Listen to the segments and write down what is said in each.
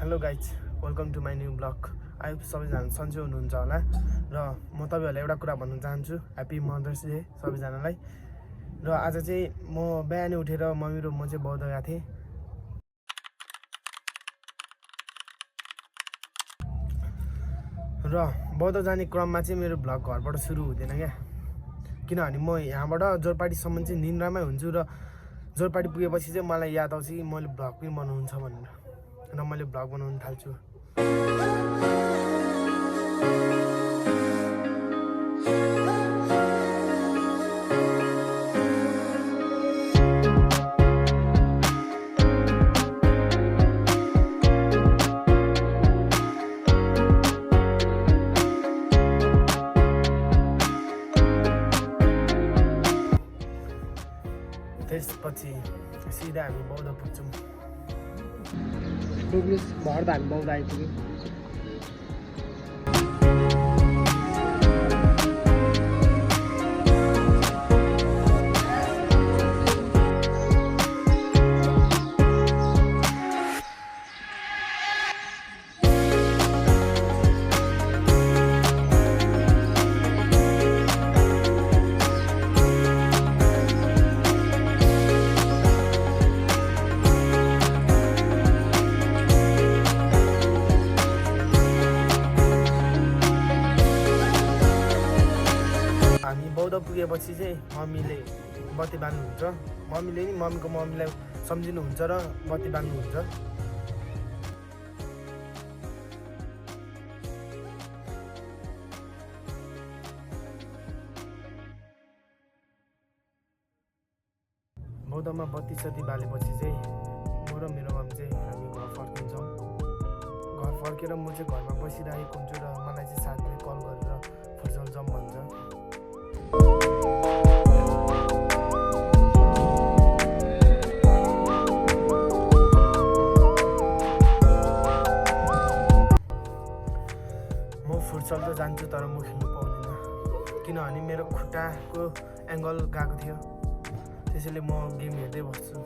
Hello guys, welcome to my new blog. I hope सबैजना सन्चै हुनुहुन्छ होला र म तपाईँहरूलाई एउटा कुरा भन्न चाहन्छु, ह्याप्पी मदर्स डे सबैजनालाई। र आज चाहिँ म बिहानै उठेर मम्मी र म चाहिँ बौद्ध गएको थिएँ र बौद्ध जाने क्रममा चाहिँ मेरो ब्लग घरबाट सुरु हुँदैन क्या, किनभने म यहाँबाट जोरपाटीसम्म चाहिँ निन्द्रामै हुन्छु र जोरपाटी पुगेपछि चाहिँ मलाई याद आउँछ कि मैले ब्लग पनि बनाउनु छ भनेर, र मैले ब्लग बनाउनु थाल्छु। त्यसपछि सिधा हामी बौद्ध पुग्छौँ। भर त हामी बौद्ध आइपुग्यौँ। हामी बौद्ध पुगेपछि चाहिँ मम्मीले बत्ती बाल्नुहुन्छ, मम्मीले नि मम्मीको मम्मीलाई सम्झिनुहुन्छ र बत्ती बाल्नुहुन्छ। बौद्धमा बत्ती सत्ती बालेपछि चाहिँ म र मेरो मम्मी चाहिँ हामी घर फर्किन्छौँ। घर फर्केर म चाहिँ घरमा बसिरहेको हुन्छु र मलाई चाहिँ साथीले कल गरेर फुटबल जाउँ भन्छ। म फुटबल त जान्छु तर म खेल्नु पाउँदिनँ, किनभने मेरो खुट्टाको एङ्गल गएको थियो, त्यसैले म गेम हेर्दै बस्छु।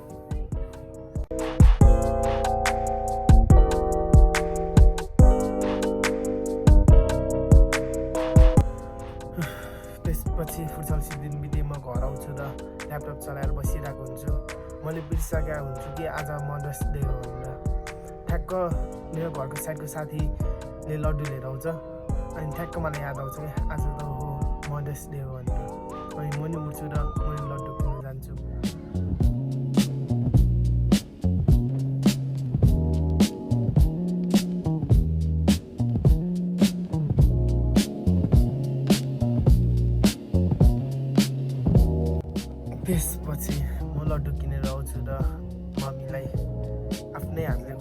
त्यसपछि फुटबल सिद्धिन बित्दै म घर आउँछु र ल्यापटप चलाएर बसिरहेको हुन्छु। मैले बिर्सिसकेको हुन्छु कि आज मदर्स डे हो भनेर। ठ्याक्क मेरो घरको साइडको साथीले लड्डु लिएर आउँछ, अनि ठ्याक्क मलाई याद आउँछ कि आज त हो मदर्स डे हो भनेर। अनि म नि उठ्छु र मैले लड्डु किन्न जान्छु। त्यसपछि म लड्डु किनेर आउँछु र मम्मीलाई आफ्नै हातले